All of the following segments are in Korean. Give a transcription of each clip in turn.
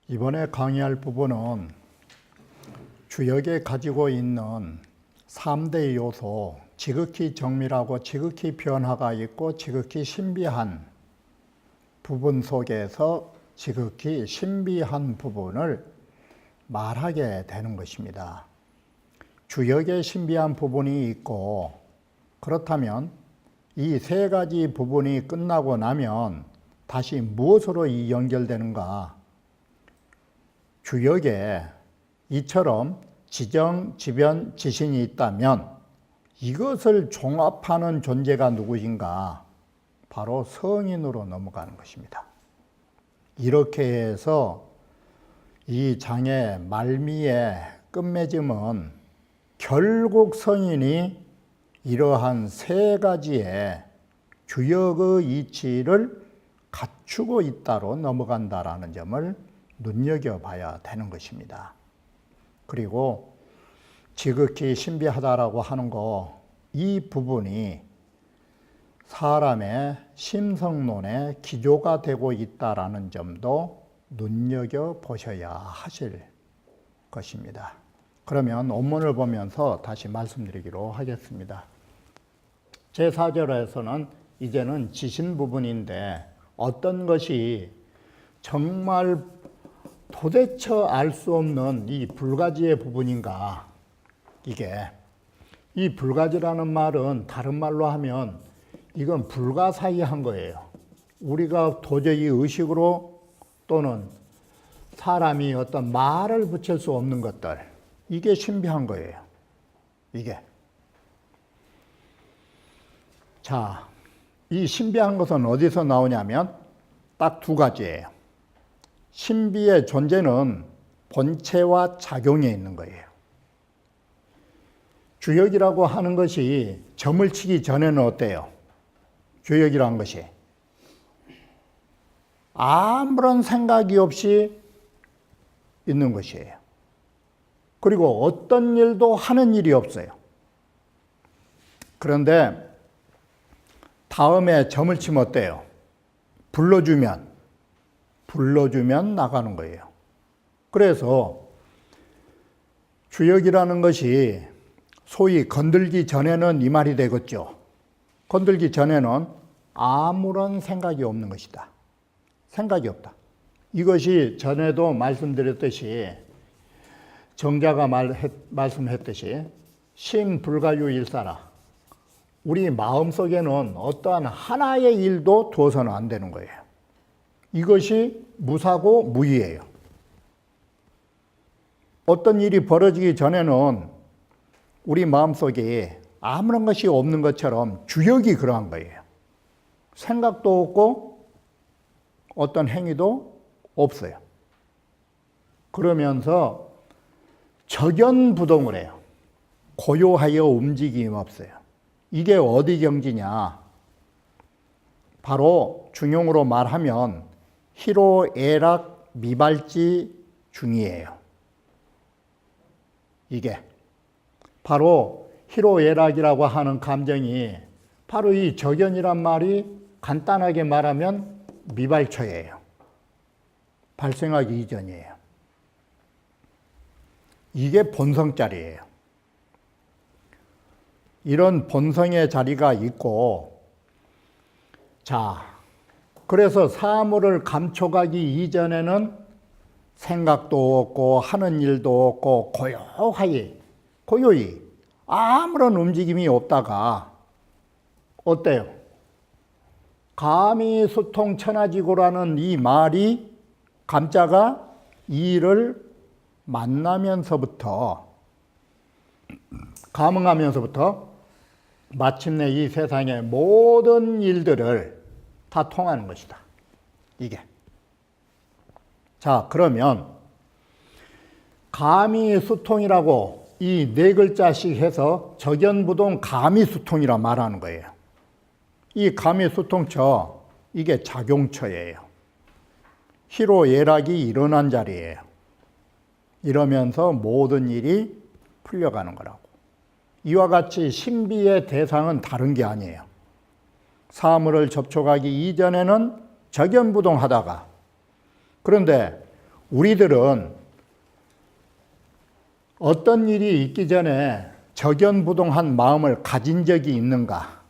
이번에 강의할 부분은 주역에 가지고 있는 3대 요소, 지극히 정밀하고 지극히 변화가 있고 지극히 신비한 부분 속에서 지극히 신비한 부분을 말하게 되는 것입니다. 주역에 신비한 부분이 있고, 그렇다면 이 세 가지 부분이 끝나고 나면 다시 무엇으로 연결되는가? 주역에 이처럼 지정, 지변, 지신이 있다면 이것을 종합하는 존재가 누구인가? 바로 성인으로 넘어가는 것입니다. 이렇게 해서 이 장의 말미에 끝맺음은 결국 성인이 이러한 세 가지의 주역의 이치를 갖추고 있다로 넘어간다라는 점을 눈여겨봐야 되는 것입니다. 그리고 지극히 신비하다라고 하는 이 부분이 사람의 심성론의 기조가 되고 있다라는 점도 눈여겨보셔야 하실 것입니다. 그러면 원문을 보면서 다시 말씀드리기로 하겠습니다. 제4절에서는 이제는 지신 부분인데 어떤 것이 정말 도대체 알 수 없는 이 불가지의 부분인가? 이 불가지라는 말은 다른 말로 하면 이건 불가사의한 거예요. 우리가 도저히 의식으로 또는 사람이 어떤 말을 붙일 수 없는 것들, 이게 신비한 거예요. 자, 이 신비한 것은 어디서 나오냐면 딱 두 가지예요. 신비의 존재는 본체와 작용에 있는 거예요. 주역이라고 하는 것이 점을 치기 전에는 어때요? 주역이라는 것이 아무런 생각이 없이 있는 것이에요. 그리고 어떤 일도 하는 일이 없어요. 그런데 다음에 점을 치면 어때요? 불러주면 나가는 거예요. 그래서 주역이라는 것이 소위 건들기 전에는 이 말이 되겠죠. 건들기 전에는 아무런 생각이 없는 것이다. 생각이 없다. 이것이 전에도 말씀드렸듯이 정자가 말씀했듯이 심불가유일사라. 우리 마음속에는 어떠한 하나의 일도 두어서는 안 되는 거예요. 이것이 무사고 무의예요. 어떤 일이 벌어지기 전에는 우리 마음속에 아무런 것이 없는 것처럼 주역이 그러한 거예요. 생각도 없고 어떤 행위도 없어요. 그러면서 적연부동을 해요. 고요하여 움직임이 없어요. 이게 어디 경지냐? 바로 중용으로 말하면 희로애락 미발지 중이에요. 이게 바로 희로애락이라고 하는 감정이 바로 이 적연이란 말이 간단하게 말하면 미발초예요. 발생하기 이전이에요. 이게 본성 자리예요. 이런 본성의 자리가 있고, 자, 그래서 사물을 감춰가기 이전에는 생각도 없고 하는 일도 없고 고요히 아무런 움직임이 없다가 어때요? 감히 수통천하지고라는 이 말이 감자가 이를 만나면서부터 감응하면서부터 마침내 이 세상의 모든 일들을 다 통하는 것이다. 이게. 자, 그러면 감히 수통이라고 이 네 글자씩 해서 적연부동 가미수통이라 말하는 거예요. 이 가미수통처, 이게 작용처예요. 희로애락이 일어난 자리예요. 이러면서 모든 일이 풀려가는 거라고. 이와 같이 신비의 대상은 다른 게 아니에요. 사물을 접촉하기 이전에는 적연부동하다가, 그런데 우리들은 어떤 일이 있기 전에 적연부동한 마음을 가진 적이 있는가?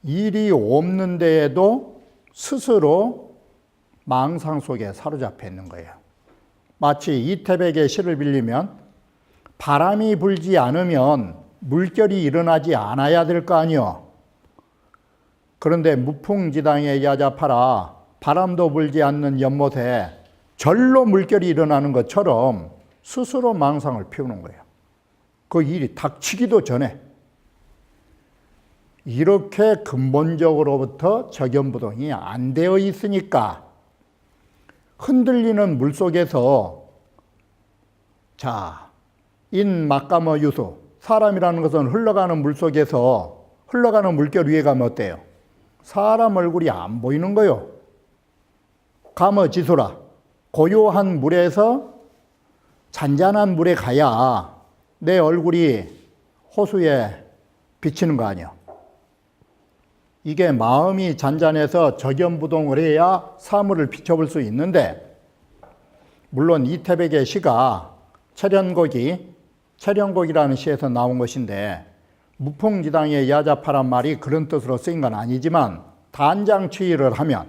일이 없는 데에도 스스로 망상 속에 사로잡혀 있는 거예요. 마치 이태백의 시를 빌리면 바람이 불지 않으면 물결이 일어나지 않아야 될 거 아니요. 그런데 무풍지당에 야자파라, 바람도 불지 않는 연못에 절로 물결이 일어나는 것처럼 스스로 망상을 피우는 거예요. 그 일이 닥치기도 전에. 이렇게 근본적으로부터 적연부동이 안 되어 있으니까 흔들리는 물속에서, 자, 인막가머 유수, 사람이라는 것은 흘러가는 물속에서 흘러가는 물결 위에 가면 어때요? 사람 얼굴이 안 보이는 거요. 가머지수라, 고요한 물에서 잔잔한 물에 가야 내 얼굴이 호수에 비치는 거 아니야. 이게 마음이 잔잔해서 적연부동을 해야 사물을 비춰볼 수 있는데, 물론 이태백의 시가 철연곡이라는 시에서 나온 것인데, 무풍지당의 야자파란 말이 그런 뜻으로 쓰인 건 아니지만, 단장치의를 하면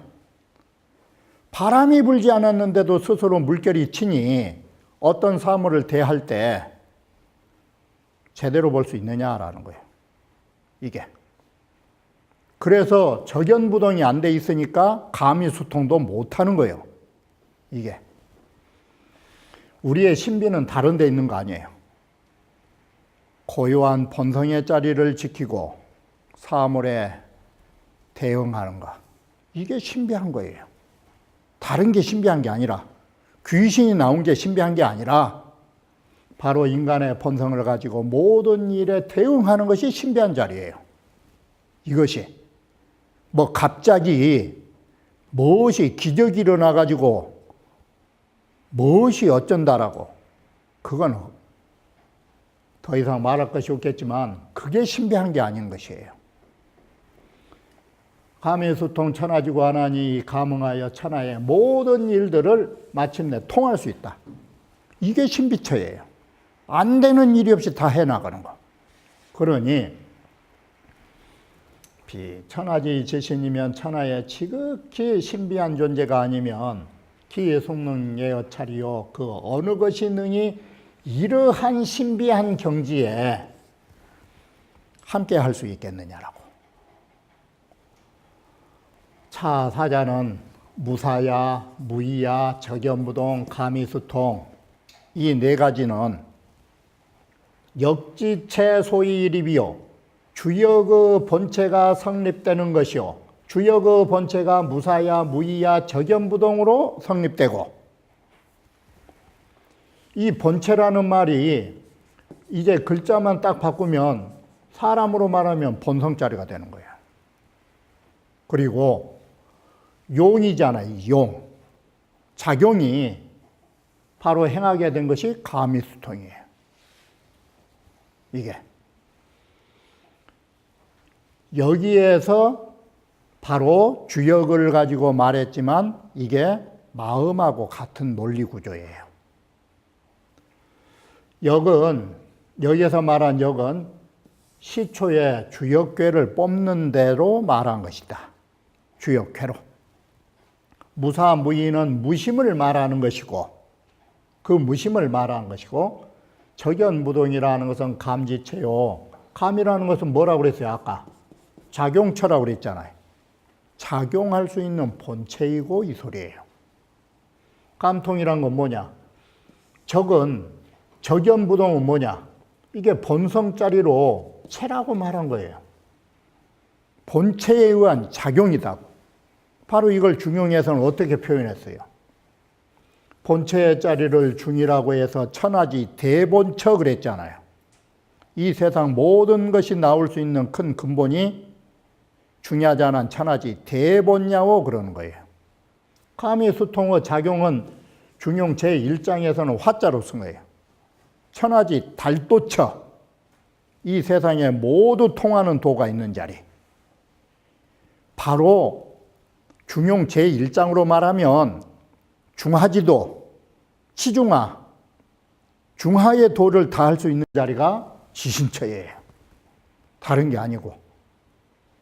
바람이 불지 않았는데도 스스로 물결이 치니 어떤 사물을 대할 때 제대로 볼 수 있느냐라는 거예요. 이게. 그래서 적연부동이 안 돼 있으니까 가미수통도 못하는 거예요. 이게. 우리의 신비는 다른 데 있는 거 아니에요. 고요한 본성의 자리를 지키고 사물에 대응하는 것. 이게 신비한 거예요. 다른 게 신비한 게 아니라, 귀신이 나온 게 신비한 게 아니라 바로 인간의 본성을 가지고 모든 일에 대응하는 것이 신비한 자리예요. 이것이. 뭐 갑자기 무엇이 기적이 일어나가지고 무엇이 어쩐다라고, 그건 더 이상 말할 것이 없겠지만 그게 신비한 게 아닌 것이에요. 가미수통 천하지구 하나니 감응하여 천하의 모든 일들을 마침내 통할 수 있다. 이게 신비처예요. 안 되는 일이 없이 다 해나가는 거. 그러니 천하지 제신이면 천하의 지극히 신비한 존재가 아니면 기의 속능의 차리요, 그 어느 것이 능히 이러한 신비한 경지에 함께 할 수 있겠느냐라고. 차사자는 무사야, 무의야, 적연부동, 가미수통, 이 네 가지는 역지체 소이일이비요, 주역의 본체가 성립되는 것이요, 주역의 본체가 무사야, 무의야, 적연부동으로 성립되고, 이 본체라는 말이 이제 글자만 딱 바꾸면 사람으로 말하면 본성자리가 되는 거야. 그리고 용이잖아요. 용. 작용이 바로 행하게 된 것이 가미수통이에요. 이게. 여기에서 바로 주역을 가지고 말했지만 이게 마음하고 같은 논리 구조예요. 역은, 여기에서 말한 역은 시초에 주역괴를 뽑는 대로 말한 것이다. 주역괴로. 무사무의는 무심을 말하는 것이고, 그 무심을 말하는 것이고, 적연부동이라는 것은 감지체요. 감이라는 것은 뭐라고 그랬어요, 아까? 작용처라고 그랬잖아요. 작용할 수 있는 본체이고 이 소리예요. 감통이란 건 뭐냐? 적연부동은 뭐냐? 이게 본성자리로 체라고 말한 거예요. 본체에 의한 작용이다. 바로 이걸 중용에서는 어떻게 표현했어요? 본체의 자리를 중이라고 해서 천하지 대본처 그랬잖아요. 이 세상 모든 것이 나올 수 있는 큰 근본이 중요하지 않은 천하지 대본냐고 그러는 거예요. 가미수통의 작용은 중용 제1장에서는 화자로 쓴 거예요. 천하지 달도처, 이 세상에 모두 통하는 도가 있는 자리. 바로 중용 제1장으로 말하면 중하지도, 치중하, 중하의 도를 다 할 수 있는 자리가 지신처예요. 다른 게 아니고.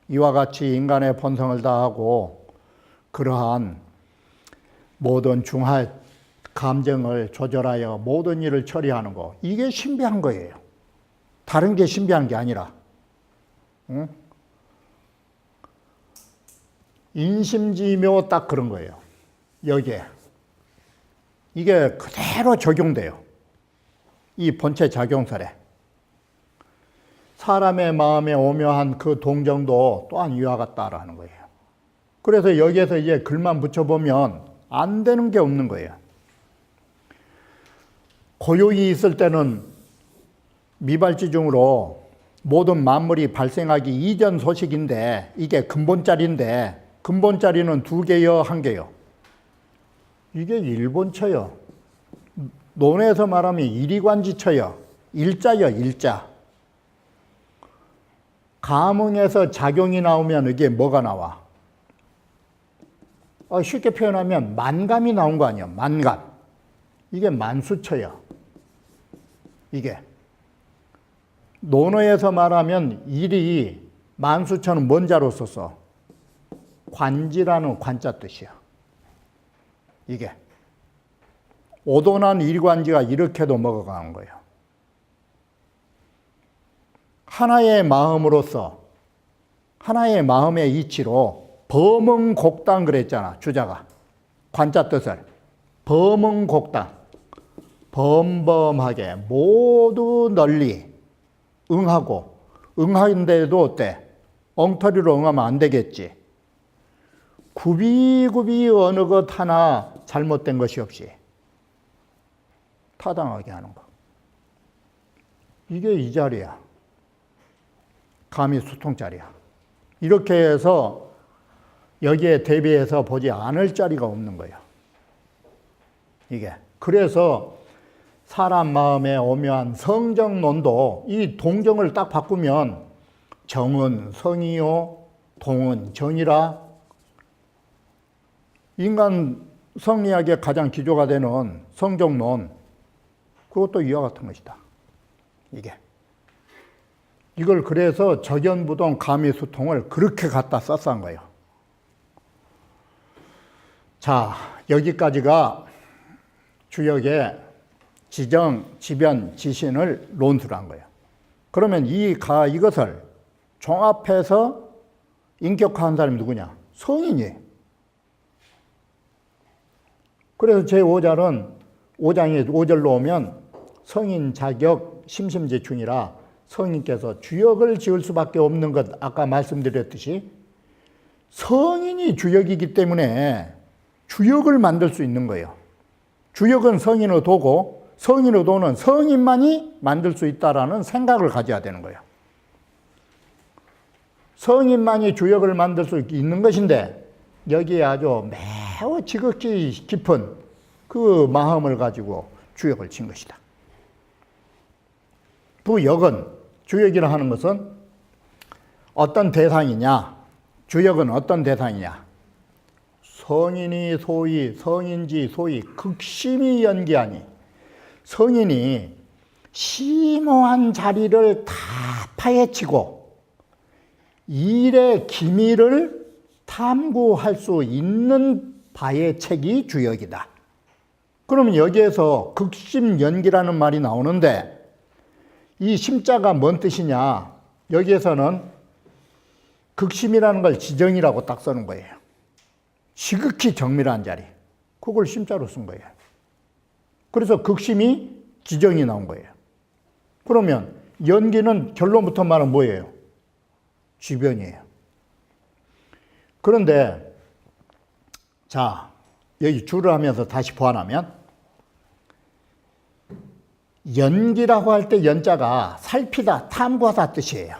이와 같이 인간의 본성을 다하고 그러한 모든 중하 감정을 조절하여 모든 일을 처리하는 거, 이게 신비한 거예요. 다른 게 신비한 게 아니라. 응? 인심지묘 딱 그런 거예요. 여기에. 이게 그대로 적용돼요. 이 본체 작용설에. 사람의 마음에 오묘한 그 동정도 또한 이와 같다라는 거예요. 그래서 여기에서 이제 글만 붙여보면 안 되는 게 없는 거예요. 고요히 있을 때는 미발지중으로 모든 만물이 발생하기 이전 소식인데 이게 근본자리인데 근본자리는 두 개요, 한 개요? 이게 일본처요. 논에서 말하면 일이관지처요. 일자요, 일자. 감흥에서 작용이 나오면 이게 뭐가 나와? 쉽게 표현하면 만감이 나온 거 아니에요. 만감. 이게 만수처요. 이게. 논어에서 말하면 일이 만수처는 뭔 자로 썼어? 관지라는 관자 뜻이야. 이게. 오도난 일관지가 이렇게도 먹어가는 거예요. 하나의 마음으로서 하나의 마음의 이치로 범응곡당 그랬잖아. 주자가. 관자 뜻을. 범응곡당. 범범하게 모두 널리 응하고 응하는데도 어때? 엉터리로 응하면 안 되겠지. 굽이굽이 어느 것 하나 잘못된 것이 없이 타당하게 하는 거. 이게 이 자리야. 가미수통자리야. 이렇게 해서 여기에 대비해서 보지 않을 자리가 없는 거예요. 이게. 그래서 사람 마음에 오묘한 성정론도 이 동정을 딱 바꾸면 정은 성이요, 동은 정이라. 인간 성리학의 가장 기조가 되는 성정론, 그것도 이와 같은 것이다. 이게. 이걸 그래서 적연부동 가미수통을 그렇게 갖다 썼어 한 거예요. 자, 여기까지가 주역의 지정, 지변, 지신을 논술한 거예요. 그러면 이것을 종합해서 인격화한 사람이 누구냐? 성인이. 그래서 제5절은 5장에 5절로 오면 성인 자격 심심지충이라 성인께서 주역을 지을 수밖에 없는 것, 아까 말씀드렸듯이 성인이 주역이기 때문에 주역을 만들 수 있는 거예요. 주역은 성인의 도고 성인의 도는 성인만이 만들 수 있다라는 생각을 가져야 되는 거예요. 성인만이 주역을 만들 수 있는 것인데 여기에 아주 매우 지극히 깊은 그 마음을 가지고 주역을 진 것이다. 부역은, 주역이라 하는 것은 어떤 대상이냐? 주역은 어떤 대상이냐? 성인이 소위, 성인지 소위 극심히 연기하니 성인이 심오한 자리를 다 파헤치고 일의 기미를 탐구할 수 있는 바의 책이 주역이다. 그러면 여기에서 극심 연기라는 말이 나오는데 이 심자가 뭔 뜻이냐? 여기에서는 극심이라는 걸 지정이라고 딱 쓰는 거예요. 지극히 정밀한 자리. 그걸 심자로 쓴 거예요. 그래서 극심이 지정이 나온 거예요. 그러면 연기는 결론부터 말은 뭐예요? 지변이에요. 그런데 자, 여기 주를 하면서 다시 보완하면 연기라고 할 때 연자가 살피다, 탐구하다 뜻이에요.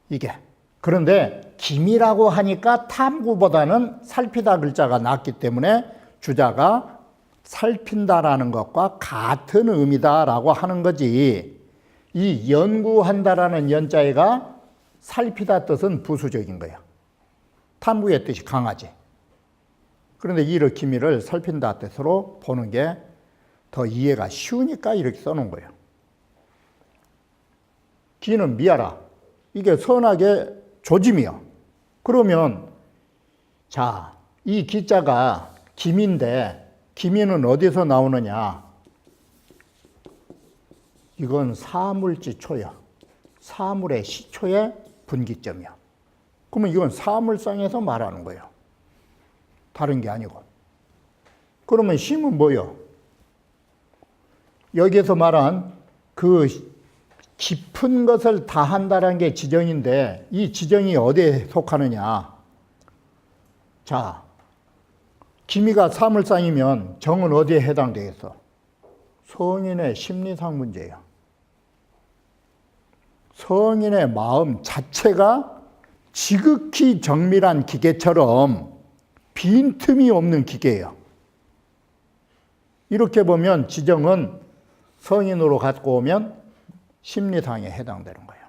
이게. 그런데 기미라고 하니까 탐구보다는 살피다 글자가 낫기 때문에 주자가 살핀다라는 것과 같은 의미다라고 하는 거지. 이 연구한다라는 연자가 살피다 뜻은 부수적인 거예요. 탐구의 뜻이 강하지. 그런데 이를 기미를 살핀다 뜻으로 보는 게 더 이해가 쉬우니까 이렇게 써놓은 거예요. 기는 미하라. 이게 선악의 조짐이요. 그러면 자, 이 기자가 기미인데 기미는 어디서 나오느냐? 이건 사물지초야. 사물의 시초의 분기점이야. 그러면 이건 사물상에서 말하는 거예요. 다른 게 아니고. 그러면 심은 뭐요? 여기에서 말한 그 깊은 것을 다 한다는 게 지정인데 이 지정이 어디에 속하느냐? 자, 기미가 사물상이면 정은 어디에 해당되겠어? 성인의 심리상 문제예요. 성인의 마음 자체가 지극히 정밀한 기계처럼 빈틈이 없는 기계예요. 이렇게 보면 지정은 성인으로 갖고 오면 심리상에 해당되는 거예요.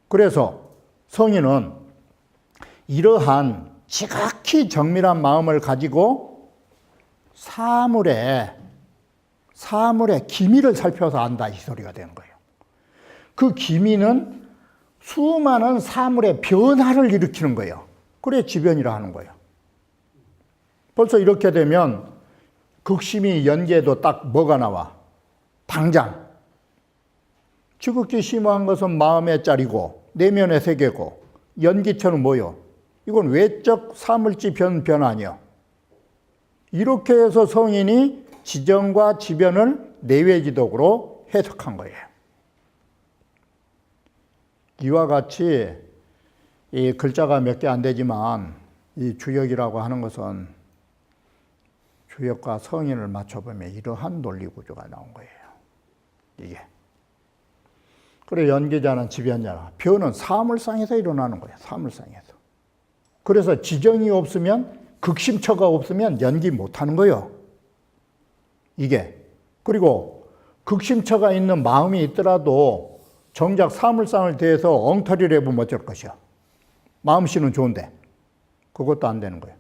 그래서 성인은 이러한 지극히 정밀한 마음을 가지고 사물의 기미를 살펴서 안다 이 소리가 되는 거예요. 그 기미는 수많은 사물의 변화를 일으키는 거예요. 그래 지변이라 하는 거예요. 벌써 이렇게 되면 극심히 연계에도 딱 뭐가 나와? 당장. 지극히 심오한 것은 마음의 짤이고 내면의 세계고 연기처는 뭐요? 이건 외적 사물지 변화니요. 이렇게 해서 성인이 지정과 지변을 내외지독으로 해석한 거예요. 이와 같이 이 글자가 몇 개 안 되지만 이 주역이라고 하는 것은 주역과 성인을 맞춰보면 이러한 논리 구조가 나온 거예요. 이게. 그래 연기자는 지변자나 변은 사물상에서 일어나는 거예요. 사물상에서. 그래서 지정이 없으면 극심처가 없으면 연기 못하는 거예요. 이게. 그리고 극심처가 있는 마음이 있더라도 정작 사물상을 대해서 엉터리를 해보면 어쩔 것이야. 마음씨는 좋은데 그것도 안 되는 거예요.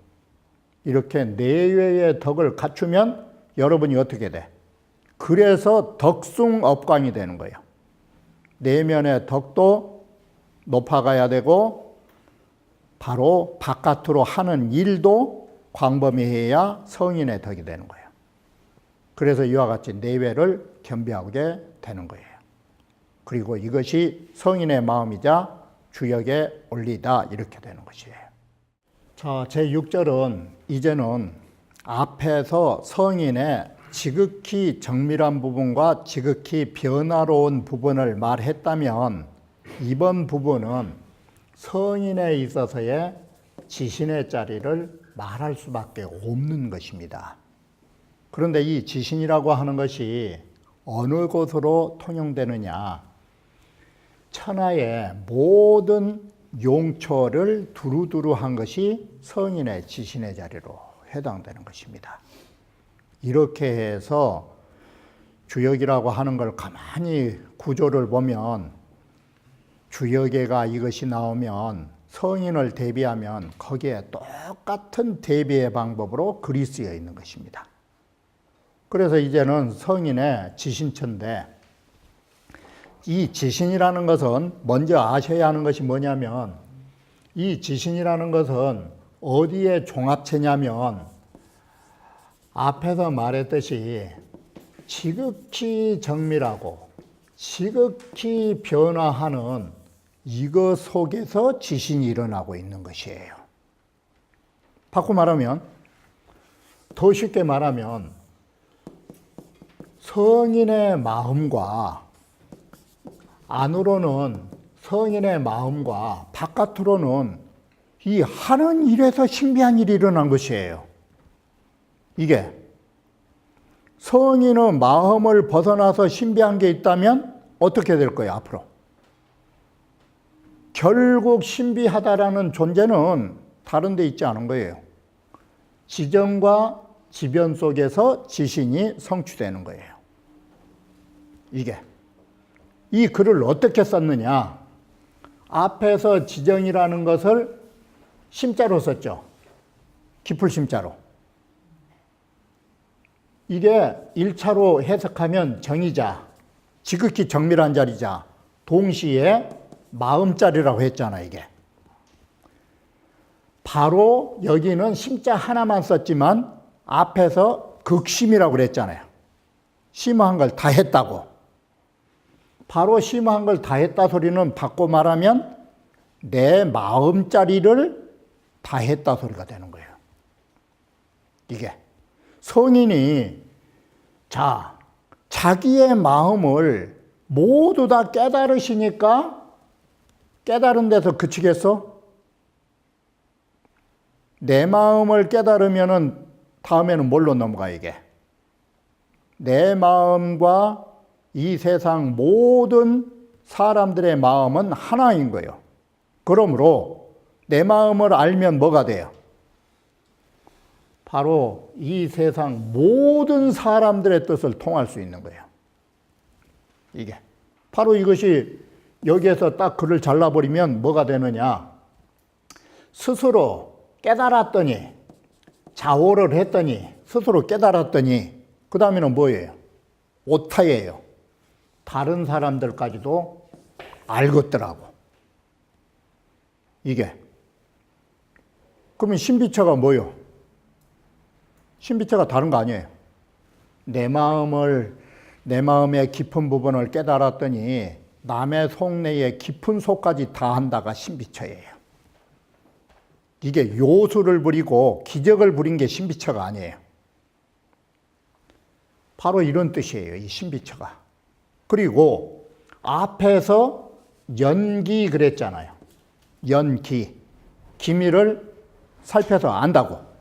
이렇게 내외의 덕을 갖추면 여러분이 어떻게 돼? 그래서 덕숭업광이 되는 거예요. 내면의 덕도 높아가야 되고 바로 바깥으로 하는 일도 광범위해야 성인의 덕이 되는 거예요. 그래서 이와 같이 내외를 겸비하게 되는 거예요. 그리고 이것이 성인의 마음이자 주역의 원리다 이렇게 되는 것이에요. 자, 제6절은 이제는 앞에서 성인의 지극히 정밀한 부분과 지극히 변화로운 부분을 말했다면 이번 부분은 성인에 있어서의 지신의 자리를 말할 수밖에 없는 것입니다. 그런데 이 지신이라고 하는 것이 어느 곳으로 통용되느냐? 천하의 모든 용처를 두루두루 한 것이 성인의 지신의 자리로 해당되는 것입니다. 이렇게 해서 주역이라고 하는 걸 가만히 구조를 보면 주역에가 이것이 나오면 성인을 대비하면 거기에 똑같은 대비의 방법으로 글이 쓰여 있는 것입니다. 그래서 이제는 성인의 지신처인데 이 지신이라는 것은 먼저 아셔야 하는 것이 뭐냐면 이 지신이라는 것은 어디에 종합체냐면 앞에서 말했듯이 지극히 정밀하고 지극히 변화하는 이것 속에서 지신이 일어나고 있는 것이에요. 바꿔 말하면 더 쉽게 말하면 성인의 마음과 안으로는 성인의 마음과 바깥으로는 이 하는 일에서 신비한 일이 일어난 것이에요. 이게 성인의 마음을 벗어나서 신비한 게 있다면 어떻게 될 거예요, 앞으로? 결국 신비하다라는 존재는 다른 데 있지 않은 거예요. 지정과 지변 속에서 지신이 성취되는 거예요. 이게. 이 글을 어떻게 썼느냐? 앞에서 지정이라는 것을 심자로 썼죠. 깊을 심자로. 이게 1차로 해석하면 정의자, 지극히 정밀한 자리자, 동시에 마음자리라고 했잖아, 이게. 바로 여기는 심자 하나만 썼지만 앞에서 극심이라고 그랬잖아요. 심오한 걸 다 했다고. 바로 심오한 걸 다 했다 소리는 바꿔 말하면 내 마음자리를 다 했다 소리가 되는 거예요. 이게. 성인이 자기의 마음을 모두 다 깨달으시니까 깨달은 데서 그치겠어? 내 마음을 깨달으면은 다음에는 뭘로 넘어가, 이게? 내 마음과 이 세상 모든 사람들의 마음은 하나인 거예요. 그러므로 내 마음을 알면 뭐가 돼요? 바로 이 세상 모든 사람들의 뜻을 통할 수 있는 거예요. 이게. 바로 이것이 여기에서 딱 글을 잘라버리면 뭐가 되느냐. 스스로 깨달았더니, 자오를 했더니, 스스로 깨달았더니, 그 다음에는 뭐예요? 오타예요. 다른 사람들까지도 알겠더라고. 이게. 그러면 신비처가 뭐예요? 신비체가 다른 거 아니에요. 내 마음의 깊은 부분을 깨달았더니 남의 속내의 깊은 속까지 다 한다가 신비체예요. 이게 요술을 부리고 기적을 부린 게 신비체가 아니에요. 바로 이런 뜻이에요, 이 신비체가. 그리고 앞에서 연기 그랬잖아요. 연기. 기미를 살펴서 안다고.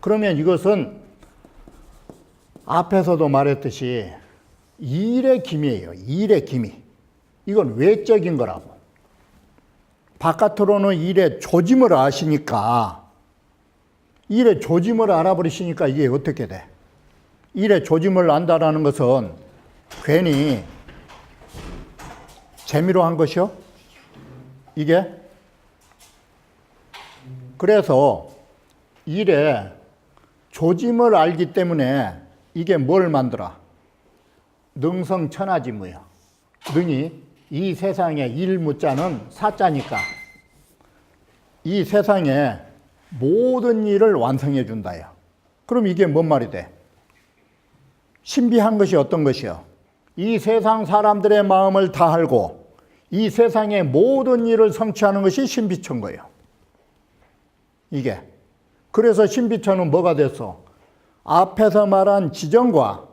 그러면 이것은 앞에서도 말했듯이 일의 기미예요. 일의 기미. 이건 외적인 거라고. 바깥으로는 일의 조짐을 아시니까, 일의 조짐을 알아버리시니까 이게 어떻게 돼? 일의 조짐을 안다라는 것은 괜히 재미로 한 것이요? 이게? 그래서 일의 조짐을 알기 때문에 이게 뭘 만들어? 능성천하지무요. 능이 이 세상의 일무자는 사자니까 이 세상의 모든 일을 완성해 준다요. 그럼 이게 뭔 말이 돼? 신비한 것이 어떤 것이요? 이 세상 사람들의 마음을 다 알고 이 세상의 모든 일을 성취하는 것이 신비처인 거예요. 이게. 그래서 신비처는 뭐가 됐어? 앞에서 말한 지정과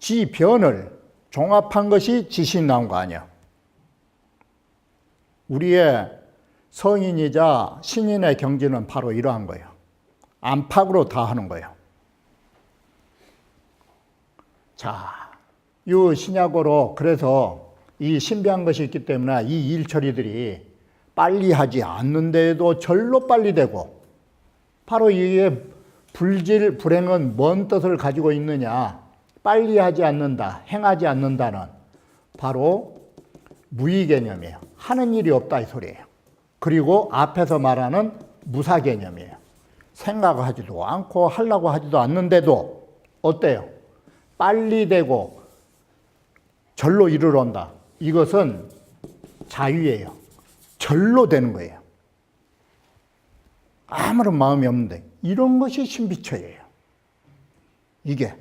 지변을 종합한 것이 지신 나온 거 아니야. 우리의 성인이자 신인의 경지는 바로 이러한 거예요. 안팎으로 다 하는 거예요. 자, 이 신약어로 그래서 이 신비한 것이 있기 때문에 이 일처리들이 빨리 하지 않는데도 절로 빨리 되고, 바로 이게 불질, 불행은 뭔 뜻을 가지고 있느냐. 빨리 하지 않는다, 행하지 않는다는 바로 무의 개념이에요. 하는 일이 없다 이 소리예요. 그리고 앞에서 말하는 무사 개념이에요. 생각하지도 않고 하려고 하지도 않는데도 어때요? 빨리 되고 절로 이르러온다. 이것은 자유예요. 절로 되는 거예요. 아무런 마음이 없는데 이런 것이 신비처예요. 이게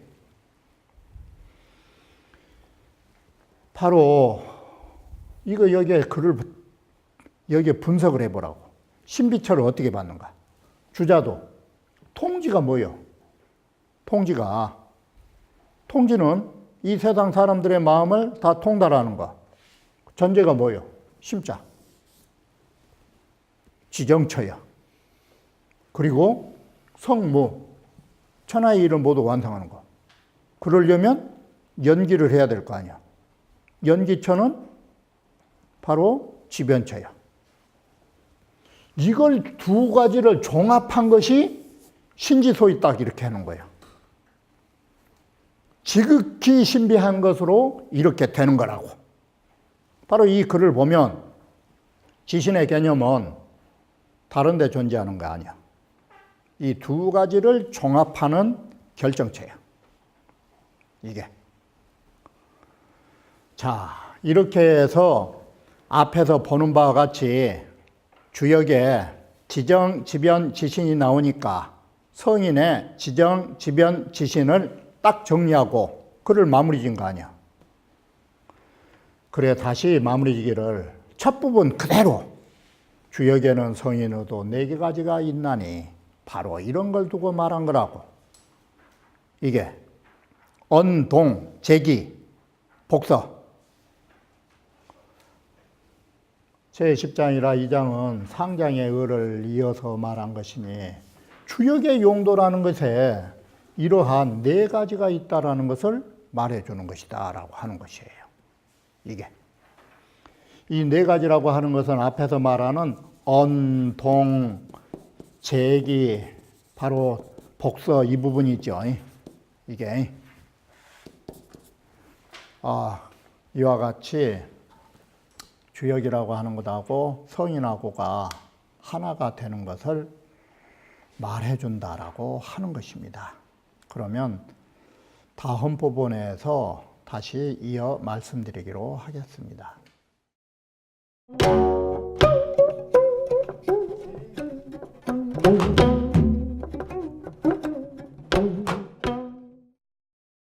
바로 이거 여기에 글을 여기에 분석을 해보라고. 신비처를 어떻게 받는가? 주자도 통지가 뭐예요? 통지는 이 세상 사람들의 마음을 다 통달하는 거. 전제가 뭐예요? 심자. 지정처야. 그리고 성무. 천하의 일을 모두 완성하는 거. 그러려면 연기를 해야 될 거 아니야. 연기처는 바로 지변처야. 이걸 두 가지를 종합한 것이 신지소위 딱 이렇게 하는 거예요. 지극히 신비한 것으로 이렇게 되는 거라고. 바로 이 글을 보면 지신의 개념은 다른 데 존재하는 거 아니야. 이 두 가지를 종합하는 결정체야. 이게. 자, 이렇게 해서 앞에서 보는 바와 같이 주역에 지정, 지변, 지신이 나오니까 성인의 지정, 지변, 지신을 딱 정리하고 글을 마무리 지은 거 아니야. 그래 다시 마무리 지기를 첫 부분 그대로 주역에는 성인어도 4가지가 있나니 바로 이런 걸 두고 말한 거라고. 이게 언동, 제기, 복서. 제10장이라 2장은 상장의 의를 이어서 말한 것이니 주역의 용도라는 것에 이러한 4가지가 있다라는 것을 말해주는 것이다 라고 하는 것이에요. 이게. 이 4가지라고 하는 것은 앞에서 말하는 언, 동, 제기, 바로 복서 이 부분이 있죠. 이게. 이와 같이 주역이라고 하는 것하고 성인하고가 하나가 되는 것을 말해준다라고 하는 것입니다. 그러면 다음 부분에서 다시 이어 말씀드리기로 하겠습니다.